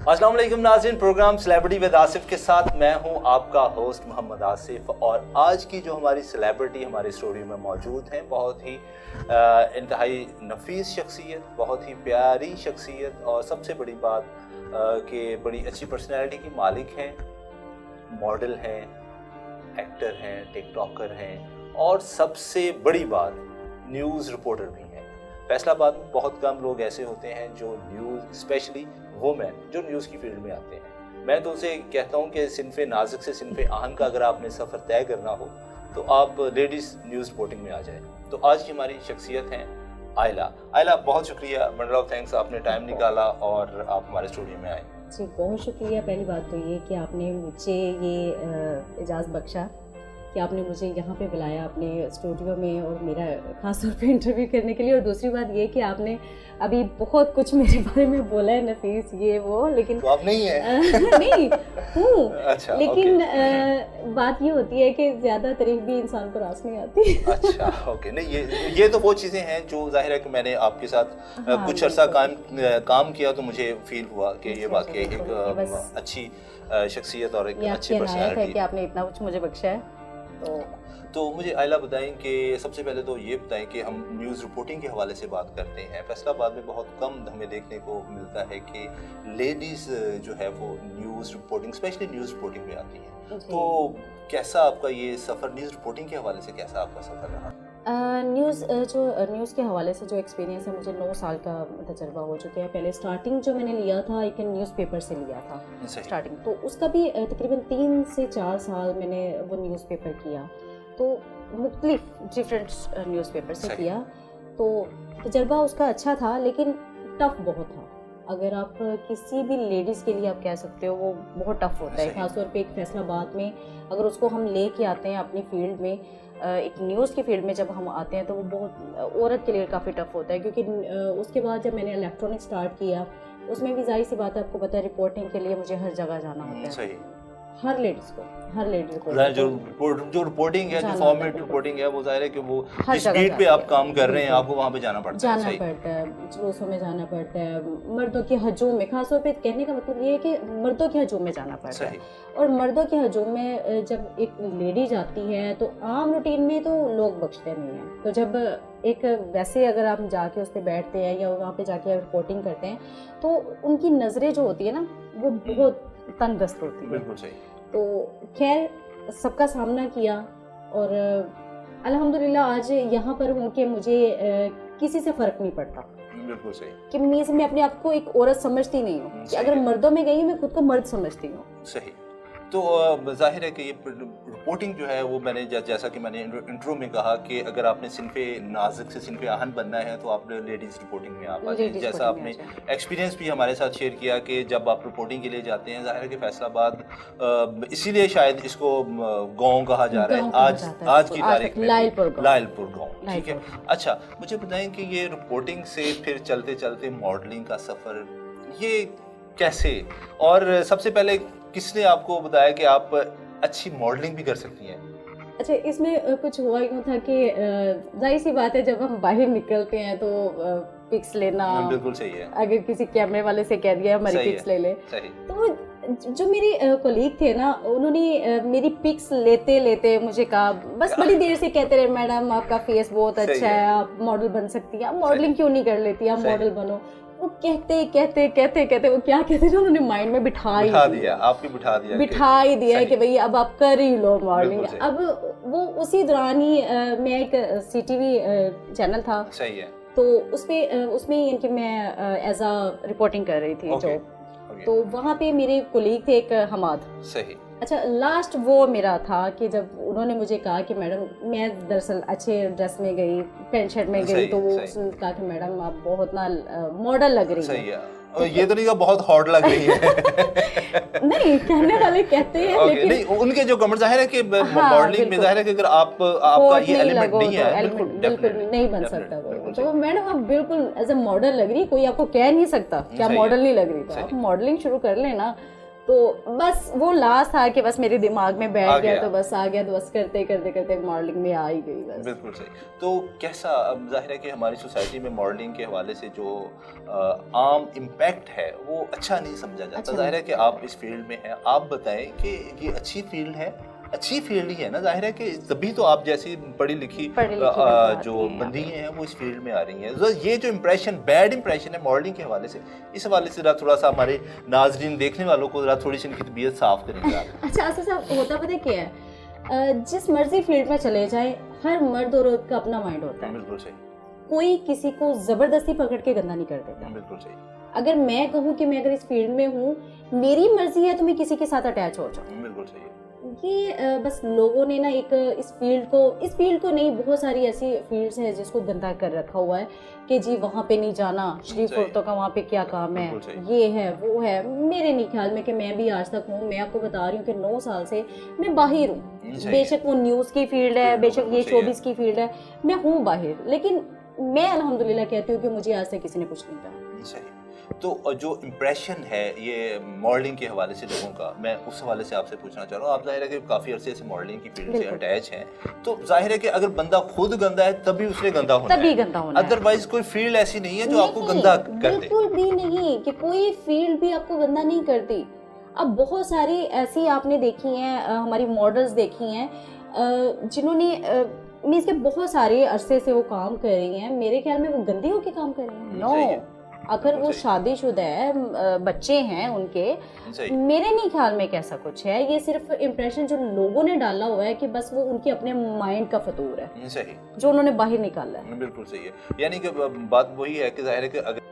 अस्सलाम वालेकुम नाज़रीन, प्रोग्राम सेलिब्रिटी विद आसिफ के साथ मैं हूं आपका होस्ट मोहम्मद आसिफ। और आज की जो हमारी सेलिब्रिटी हमारी स्टूडियो में मौजूद हैं, बहुत ही इंतहाई नफीस शख्सियत, बहुत ही प्यारी शख्सियत और सबसे बड़ी बात कि बड़ी अच्छी पर्सनैलिटी की मालिक हैं, मॉडल हैं, एक्टर हैं, टिकटॉकर हैं और सबसे बड़ी बात न्यूज़ रिपोर्टर भी हैं। फैसलाबाद में बहुत कम लोग ऐसे होते हैं जो न्यूज़, स्पेशली वुमेन, जो न्यूज़ की फील्ड में आते हैं। मैं तो उसे कहता हूँ कि सिनफ़े नाज़िक से सिनफ़े आहन का अगर आपने सफ़र तय करना हो तो आप लेडीज़ न्यूज़ रिपोर्टिंग में आ जाए। तो आज की हमारी शख्सियत हैं आयला। बहुत शुक्रिया, बंडल ऑफ थैंक्स, आपने टाइम निकाला और आप हमारे स्टूडियो में आए। जी बहुत शुक्रिया। पहली बात तो ये कि आपने मुझे ये इजाज़त बख्शा कि आपने मुझे यहाँ पे बुलाया अपने स्टूडियो में और मेरा ख़ास तौर पे इंटरव्यू करने के लिए। और दूसरी बात ये कि आपने अभी बहुत कुछ मेरे बारे में बोला है, नफीस ये वो, लेकिन तो आप नहीं हैं? नहीं हूँ। अच्छा, लेकिन बात ये होती है कि ज़्यादा तारीफ भी इंसान को रास नहीं आती। अच्छा, ओके। नहीं, ये तो वो चीज़ें हैं जो जाहिर है कि मैंने आपके साथ कुछ अर्सा काम किया तो मुझे फील हुआ कि ये वाकई एक अच्छी शख्सियत और एक अच्छी पर्सनैलिटी है कि आपने इतना कुछ मुझे बख्शा है। तो मुझे आयला बताएं कि सबसे पहले तो ये बताएं कि हम न्यूज़ रिपोर्टिंग के हवाले से बात करते हैं। फैसलाबाद में बहुत कम हमें देखने को मिलता है कि लेडीज़ जो है वो news reporting, specially news reporting में आती हैं। तो कैसा आपका ये सफ़र न्यूज़ रिपोर्टिंग के हवाले से, कैसा आपका सफ़र रहा? न्यूज़ के हवाले से जो एक्सपीरियंस है, मुझे 9 साल का तजर्बा हो चुका है। पहले स्टार्टिंग जो मैंने लिया था एक न्यूज़पेपर से लिया था स्टार्टिंग, तो उसका भी तकरीबन 3 से 4 साल मैंने वो न्यूज़पेपर किया, तो मुख्तलिफ डिफरेंट न्यूज़पेपर से किया। तो तजर्बा उसका अच्छा था लेकिन टफ़ बहुत था। अगर आप किसी भी लेडीज़ के लिए आप कह सकते हो वो बहुत टफ़ होता है, ख़ासतौर पे एक फैसलाबाद में अगर उसको हम ले के आते हैं अपनी फील्ड में, एक न्यूज़ की फील्ड में जब हम आते हैं तो वो बहुत औरत के लिए काफ़ी टफ़ होता है। क्योंकि उसके बाद जब मैंने इलेक्ट्रॉनिक स्टार्ट किया उसमें भी ज़ाहिर सी बात है, आपको पता है रिपोर्टिंग के लिए मुझे हर जगह जाना होता है। हर लेडीज़ को जो रिपोर्टिंग है, जो फॉर्मेट रिपोर्टिंग है, वो जाहिर है कि वो जिस स्पीड पे आप काम कर रहे हैं आपको वहाँ पे जाना पड़ता है, जुलूसों में जाना पड़ता है, मर्दों के हजूम में। खासतौर पे कहने का मतलब ये है कि मर्दों के हजूम में जाना पड़ता है। और मर्दों के हजूम में जब एक लेडी जाती है तो आम रूटीन में तो लोग बख्शते नहीं हैं। तो जब एक वैसे अगर आप जाके उस पर बैठते हैं या वहाँ पे जाके रिपोर्टिंग करते हैं तो उनकी नज़रें जो होती है ना वो बहुत तंगदस्त होती है। बिल्कुल सही। तो खैर सबका सामना किया और अल्हम्दुलिल्लाह आज यहाँ पर हूँ कि मुझे किसी से फ़र्क नहीं पड़ता। बिल्कुल सही। कि मैं अपने आप को एक औरत समझती नहीं हूँ कि अगर मर्दों में गई हूँ मैं खुद को मर्द समझती हूँ। सही। तो जाहिर है कि ये रिपोर्टिंग जो है वो मैंने जैसा कि मैंने इंट्रो में कहा कि अगर आपने सिनफ़े नाज़िक से सिनफ़े आहन बनना है तो आप लेडीज़ रिपोर्टिंग में आप आए। जैसा आपने एक्सपीरियंस भी हमारे साथ शेयर किया कि जब आप रिपोर्टिंग के लिए जाते हैं, जाहिर है कि फैसलाबाद इसीलिए शायद इसको गाँव कहा जा रहा है आज की तारीख में, लायलपुर गाँव। ठीक है। अच्छा, मुझे बताएं कि ये रिपोर्टिंग से फिर चलते चलते मॉडलिंग का सफ़र ये कैसे, और सबसे पहले किसने आपको बताया कि आप अच्छी मॉडलिंग भी कर सकती हैं? अच्छा, इसमें कुछ हुआ यूँ था कि जाहिर सी बात है जब हम बाहर निकलते हैं तो पिक्स लेना बिल्कुल सही है। अगर किसी कैमरे वाले से कह दिया हमारी पिक्स ले ले, तो जो मेरे कोलीग थे ना उन्होंने मेरी पिक्स लेते लेते मुझे कहा, बस बड़ी देर से कहते रहे मैडम आपका फेस बहुत अच्छा है, आप मॉडल बन सकती हैं, आप मॉडलिंग क्यों नहीं कर लेती, आप मॉडल बनो। वो कहते वो क्या कहते थे, उन्होंने माइंड में बिठा ही दिया कि भाई अब आप कर ही लो मॉडलिंग। अब वो उसी दौरान ही मैं एक CTV चैनल था, सही है, तो उसमें यानी कि मैं एज अ रिपोर्टिंग कर रही थी जॉब। तो वहाँ पे मेरे कोलीग थे एक हमाद। सही। अच्छा, लास्ट वो मेरा था कि जब उन्होंने मुझे कहा कि मैडम, मैं दरअसल अच्छे ड्रेस में गई, पैंट शर्ट में गई, तो वो उसने कहा कि मैडम आप बहुत ना मॉडल लग रही है। ये तो नहीं कहा बहुत हॉट लग रही है। नहीं, कहने वाले कहते हैं लेकिन नहीं, उनके जो कमेंट जाहिर है कि मॉडलिंग में जाहिर है कि अगर आपका ये एलिमेंट नहीं है बिल्कुल नहीं बन सकता वो। तो मैडम आप बिल्कुल एज अ मॉडल लग रही, कोई आपको कह नहीं सकता कि आप मॉडल नहीं लग रही, तो आप मॉडलिंग शुरू कर लेना। تو بس وہ لاسٹ تھا کہ بس میرے دماغ میں بیٹھ گیا تو بس آ گیا، تو بس کرتے کرتے کرتے ماڈلنگ میں آ ہی گئی بس. بالکل صحیح. تو کیسا، اب ظاہر ہے کہ ہماری سوسائٹی میں ماڈلنگ کے حوالے سے جو عام امپیکٹ ہے وہ اچھا نہیں سمجھا جاتا. ظاہر ہے کہ آپ اس فیلڈ میں ہیں، آپ بتائیں کہ یہ اچھی فیلڈ ہے؟ اچھی فیلڈ ہی ہے نا، ظاہر ہے کہ تبھی تو آپ جیسی پڑھی لکھی جو بندیاں ہیں وہ اس فیلڈ میں آ رہی ہیں. یہ جو امپریشن، بیڈ امپریشن ہے ماڈلنگ کے حوالے سے، اس حوالے سے تھوڑا سا ہمارے ناظرین دیکھنے والوں کو ذرا تھوڑی سی ان کی طبیعت صاف کریں گے. اچھا ایسا صاحب ہوتا پتہ کیا ہے، جس مرضی فیلڈ میں چلے جائیں، ہر مرد اور عورت کا اپنا مائنڈ ہوتا ہے. بالکل صحیح. کوئی کسی کو زبردستی پکڑ کے گندا نہیں کر دیتا. بالکل صحیح. اگر میں کہوں کہ میں اگر اس فیلڈ میں ہوں، میری مرضی ہے تو میں کسی کے ساتھ اٹیچ ہو جاؤں. بالکل صحیح. یہ بس لوگوں نے نا ایک اس فیلڈ کو نہیں، بہت ساری ایسی فیلڈز ہیں جس کو گندا کر رکھا ہوا ہے کہ جی وہاں پہ نہیں جانا، شریف عورتوں کا وہاں پہ کیا کام ہے، یہ ہے وہ ہے. میرے نہیں خیال میں کہ میں بھی آج تک ہوں. میں آپ کو بتا رہی ہوں کہ 9 سال سے میں باہر ہوں. بے شک وہ نیوز کی فیلڈ ہے، بے شک یہ شوبز کی فیلڈ ہے، میں ہوں باہر، لیکن میں الحمدللہ کہتی ہوں کہ مجھے آج تک کسی نے کچھ نہیں کہا. صحیح. تو جو امپریشن ہے یہ ماڈلنگ کے حوالے سے لوگوں کا، میں اس حوالے سے آپ سے پوچھنا چاہ رہا ہوں. آپ ظاہر ہے کہ کافی عرصے سے ماڈلنگ کی فیلڈ سے اٹیچ ہیں، تو ظاہر ہے کہ اگر بندہ خود گندا ہے تبھی اس نے گندا ہونا ہے، ادروائز کوئی فیلڈ ایسی نہیں ہے جو آپ کو گندا کر دے. بالکل بھی نہیں کہ کوئی فیلڈ بھی آپ کو گندا نہیں کرتی. اب بہت ساری ایسی آپ نے دیکھی ہیں، ہماری ماڈلز دیکھی ہیں جنہوں نے مینس کہ بہت سارے عرصے سے وہ کام کر رہی ہیں. میرے خیال میں وہ گندی ہو کے کام کر رہی ہیں؟ نو. اگر وہ شادی شدہ ہے، بچے ہیں ان کے، میرے نہیں خیال میں ایسا کچھ ہے. یہ صرف امپریشن جو لوگوں نے ڈالا ہوا ہے کہ بس وہ ان کے اپنے مائنڈ کا فطور ہے جو انہوں نے باہر نکالا ہے. بالکل صحیح ہے. یعنی کہ بات وہی ہے کہ ظاہر ہے کہ اگر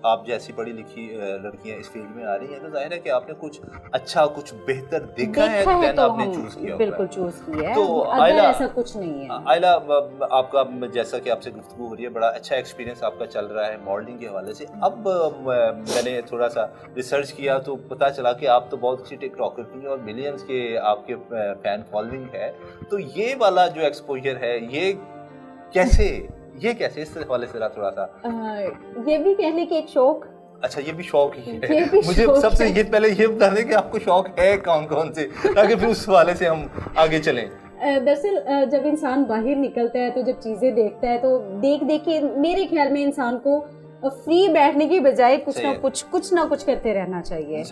آپ جیسی پڑھی لکھی لڑکیاں اس فیلڈ میں آ رہی ہیں تو ظاہر ہے کہ آپ نے کچھ اچھا، کچھ بہتر دیکھا ہے تو آپ نے چوز کیا. بالکل چوز کیا ہے. تو اگر ایسا کچھ نہیں ہے. آئلہ، آپ کا جیسا کہ آپ سے گفتگو ہو رہی ہے، بڑا اچھا ایکسپیرینس آپ کا چل رہا ہے ماڈلنگ کے حوالے سے. اب میں نے تھوڑا سا ریسرچ کیا تو پتہ چلا کہ آپ تو بہت اچھی ٹک ٹاکر بھی ہیں اور ملینز کے آپ کے فین فالوئنگ ہے. تو یہ والا جو ایکسپوجر ہے یہ کیسے اس حوالے سے تھوڑا سا یہ بھی کہنے کے ایک شوق. اچھا یہ بھی شوق ہی ہے. مجھے سب سے یہ پہلے یہ بتا دیں کہ آپ کو شوق ہے کون سے، تاکہ پھر اس حوالے سے ہم آگے چلیں. دراصل جب انسان باہر نکلتا ہے تو جب چیزیں دیکھتا ہے تو دیکھ کے میرے خیال میں انسان کو فری بیٹھنے کی بجائے کچھ نہ کچھ کرتے رہنا چاہیے.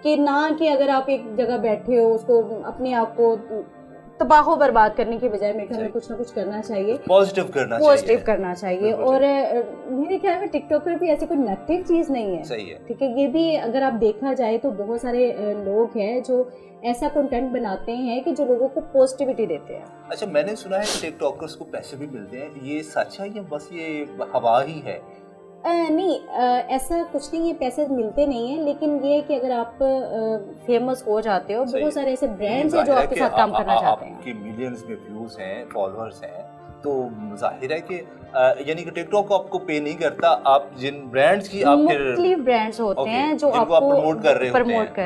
کہ نہ کہ اگر آپ ایک جگہ بیٹھے ہو اس کو اپنے آپ کو تباہ و برباد کرنے کے بجائے میرے خیال میں کچھ نہ کچھ کرنا چاہیے، پازیٹیو کرنا چاہیے. اور میرے خیال میں ٹک ٹاکر بھی ایسی کوئی نیگیٹو چیز نہیں ہے. ٹھیک ہے، یہ بھی اگر آپ دیکھا جائے تو بہت سارے لوگ ہیں جو ایسا کنٹینٹ بناتے ہیں کہ جو لوگوں کو پازیٹیوٹی دیتے ہیں. اچھا میں نے سنا ہے کہ ٹک ٹاکرز کو پیسے بھی ملتے ہیں، یہ سچ ہے یا بس یہ ہوا ہی ہے؟ نہیں، ایسا کچھ نہیں، یہ پیسے ملتے نہیں ہیں، لیکن یہ کہ اگر آپ فیمس ہو جاتے ہو، بہت سارے ایسے برانڈز ہیں جو آپ کے ساتھ کام کرنا چاہتے ہیں. آپ کے ملینز میں ویوز ہیں، فالوورز ہیں، تو ظاہر ہے کہ یعنی کہ ٹک ٹاک آپ کو پے نہیں کرتا. آپ جن برانڈز کی آپ مختلف برانڈز ہوتے ہیں جو آپ کو پروموٹ کر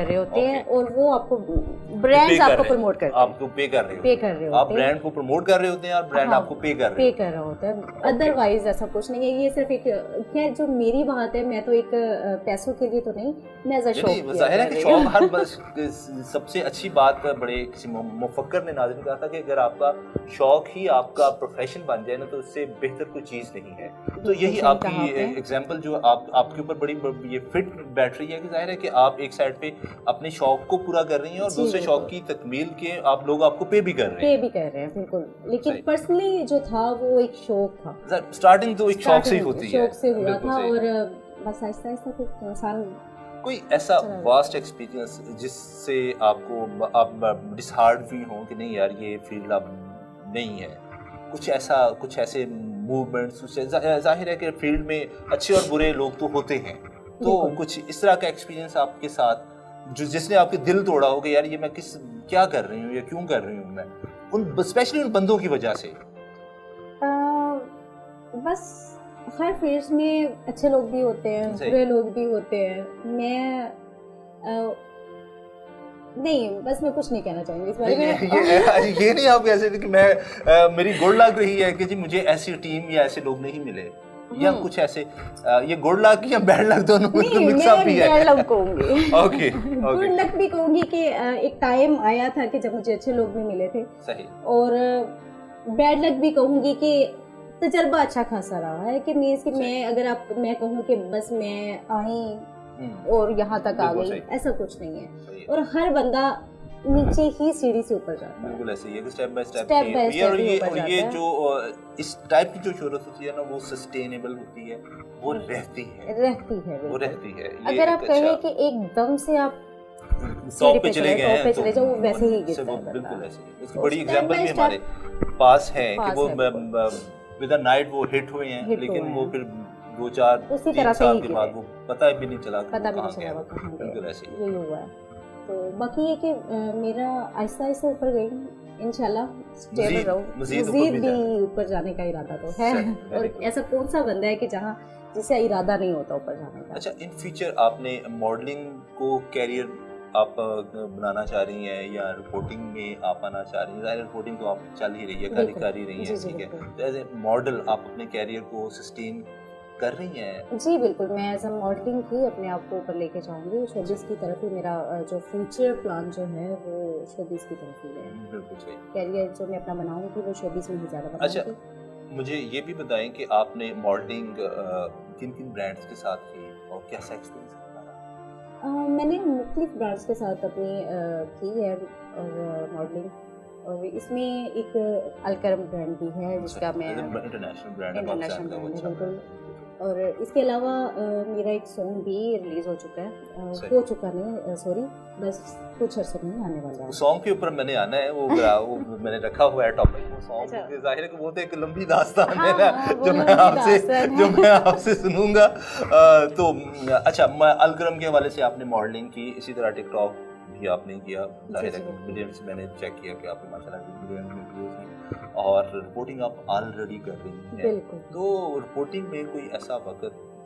رہے ہوتے ہیں اور وہ آپ کو برانڈز آپ کو پروموٹ کرتے ہیں، آپ کو پے کر رہے ہوتے ہیں. آپ برانڈ کو پروموٹ کر رہے ہوتے ہیں اور برانڈ آپ کو پے کر رہا ہوتا ہے. ادروائز ایسا کچھ نہیں ہے. یہ صرف ایک خیر جو میری بات ہے، میں تو ایک پیسوں کے لیے تو نہیں، میں ایز اے شوق. ظاہر ہے کہ شوق ہر بس سب سے اچھی بات بڑے کسی مفکر نے ناظرین کہا تھا کہ اگر آپ کا شوق ہی آپ کا پروفیشن بن جائے نا تو اس سے بہتر کوئی چیز نہیں ہے. تو یہی آپ کی ایگزامپل جو آپ کے اوپر بڑی یہ فٹ بیٹھ رہی ہے کہ ظاہر ہے کہ آپ ایک سائڈ پہ اپنے شوق کو پورا کر رہی ہیں اور دوسرے شوق کی تکمیل کے آپ لوگ آپ کو پے بھی کر رہے ہیں. بالکل. لیکن پرسنلی جو تھا وہ ایک شوق تھا. اسٹارٹنگ تو ایک شوق سے ہی ہوتی ہے، شوق سے ہوا تھا اور بس آہستہ آہستہ انسان. کوئی ایسا واسٹ ایکسپیرینس جس سے آپ کو آپ ڈس ہارڈ فیل ہوں کہ نہیں یار یہ فیلڈ اب نہیں ہے، کچھ ایسے موومنٹس؟ ظاہر ہے کہ فیلڈ میں اچھے اور برے لوگ تو ہوتے ہیں، تو کچھ اس طرح کا ایکسپیرینس آپ کے ساتھ جس نے آپ کے دل توڑا ہو کہ یار یہ میں کیا کر رہی ہوں یا کیوں کر رہی ہوں میں، اسپیشلی ان بندوں کی وجہ سے؟ بس ہر فیلڈ میں اچھے لوگ بھی ہوتے ہیں، برے لوگ بھی ہوتے ہیں. میں نہیں، بس میں کچھ نہیں کہنا چاہوں گی اس بارے میں. یہ نہیں آپ ایسے کہ میں میری گڈ لگ رہی ہے کہ جی مجھے ایسی ٹیم یا ایسے لوگ نہیں ملے. या कुछ ऐसे ये गुड लक या बैड लक दोनों मिक्स अप ही है? बैड लक कहूंगी। ओके गुड लक भी कहूंगी कि एक टाइम आया था कि जब मुझे अच्छे लोग भी मिले थे, सही, और बैड लक भी कहूंगी कि तजर्बा अच्छा खासा रहा है कि मीन्स कि मैं कहूँ कि बस मैं आई और यहाँ तक आ गई, ऐसा कुछ नहीं है। और हर बंदा नीचे ही सीढ़ी से ऊपर जाता है, बिल्कुल ऐसे ही है, स्टेप बाय स्टेप ही ऊपर जाता ये है। जो इस टाइप की जो शोहरत होती है ना, वो सस्टेनेबल होती है, वो रहती है, वो रहती है। अगर आप कहें कि एकदम से आप टॉप पे चले गए हैं चले जाओ, वो वैसे ही गिरता है, बिल्कुल ऐसे ही। इसकी बड़ी एग्जांपल भी हमारे पास है कि वो विद अ नाइट वो हिट हुए हैं, लेकिन वो फिर 2-4-3 साल के बाद वो पता भी नहीं चला बिल्कुल ऐसे यही हुआ है। तो बाकी ये कि मेरा आहिस्ता आहिस्ता ऊपर गई, इंशाल्लाह स्टेबल रहूं, मज़ीद भी ऊपर जाने का इरादा तो है। और ऐसा कौन सा बंदा है कि जहाँ जिसे इरादा नहीं होता ऊपर जाने का। अच्छा, इन फ्यूचर आपने मॉडलिंग को कैरियर आप बनाना चाह रही हैं या रिपोर्टिंग में आप आना चाह रही हैं? ज़ाहिर रिपोर्टिंग तो आप चल ही रही है, कर ही रही है, ठीक है। तो एज ए मॉडल आप अपने कैरियर को सस्टेन कर रही हैं? जी बिल्कुल, मैं एज अ मॉडलिंग ही अपने आप को ऊपर लेके जाऊंगी। शोबिज़ की तरफ ही मेरा जो फ्यूचर प्लान जो है वो शोबिज़ की तरफ ही है। बिल्कुल सही। कैरियर जो मैं अपना बनाऊंगी वो शोबिज़ में ही ज़्यादा बनाऊंगी। अच्छा, मुझे ये भी बताएं कि आपने मॉडलिंग किन किन ब्रांड्स के साथ की और कैसा एक्सपीरियंस रहा? मैंने मुख्तलिफ ब्रांड्स के साथ अपनी की है मॉडलिंग, और इसमें एक अलकरम ब्रांड भी है जिसका मैं इंटरनेशनल ब्रांड है बिल्कुल। और इसके अलावा मेरा एक सॉन्ग भी रिलीज हो चुका है, हो चुका नहीं सॉरी, बस कुछ अर्से में आने वाला है। सॉन्ग के ऊपर मैंने आना है, वो मैंने रखा हुआ है टॉपिक। वो सॉन्ग के जाहिर है कि वो तो एक लंबी दास्तान है ना, जो मैं आपसे सुनूंगा। तो अच्छा, मैं अलकरम के हवाले से आपने मॉडलिंग की, इसी तरह टिकटॉक भी आपने किया, जाहिर है कि मिलियंस मैंने चेक किया कि आपके माशाल्लाह मिलियन व्यूज हैं, और रिपोर्टिंग आप ऑलरेडी कर रही हैं। तो रिपोर्टिंग में कोई ऐसा वक्त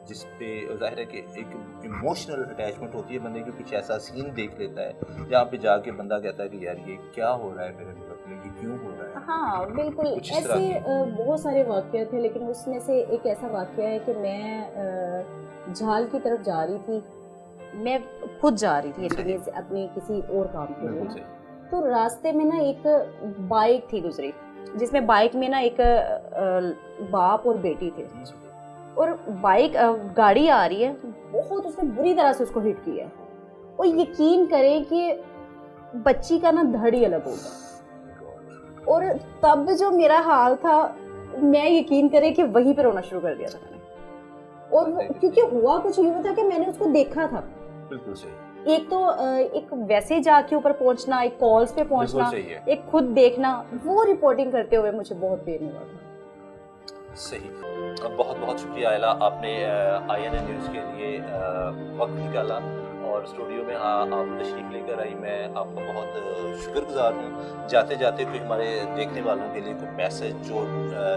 जिस पे जाहिर है कि एक इमोशनल अटैचमेंट होती है बंदे के, कुछ ऐसा सीन देख लेता है जहाँ पे जाके बंदा कहता है कि यार ये क्या हो रहा है मेरे वक्त में, ये क्यों हो रहा है? हाँ बिल्कुल, ऐसे बहुत सारे वाक़ये थे, लेकिन उसमें से एक ऐसा वाक़या है कि मैं झाल की तरफ जा रही थी, मैं खुद जा रही थी अपने किसी और काम के लिए। तो रास्ते में ना एक बाइक थी गुजरी, जिसमें बाइक में ना एक बाप और बेटी थे, और बाइक गाड़ी आ रही है, बहुत उसने बुरी तरह से उसको हिट किया है, और यकीन करें कि बच्ची का ना धड़ ही अलग हो गया। और तब जो मेरा हाल था, मैं यकीन करें कि वहीं पर रोना शुरू कर दिया था मैंने। और क्योंकि हुआ कुछ यूं था कि मैंने उसको देखा था। बिल्कुल सही। एक तो एक वैसे जाके ऊपर पहुंचना, एक कॉल्स पे पहुंचना, एक खुद देखना, वो रिपोर्टिंग करते हुए मुझे बहुत पेन हुआ था। सही। बहुत बहुत शुक्रिया आयला, आपने INN न्यूज़ के लिए वक्त निकाला और स्टूडियो में आप तशरीफ़ लेकर आई। मैं आपका बहुत शुक्रगुजार हूँ। जाते जाते कोई हमारे देखने वालों के लिए कोई मैसेज, जो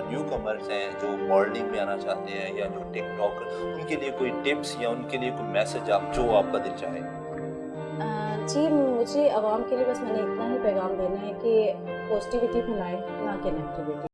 न्यू कमर्स हैं, जो मॉडलिंग में आना चाहते हैं या जो टिकटॉकर, उनके लिए कोई टिप्स या उनके लिए कोई मैसेज आप जो आपका दिल चाहे? जी, मुझे आवाम के लिए बस मैंने इतना ही पैगाम देना है कि पॉजिटिविटी फैलाएं, ना कि नेगेटिविटी।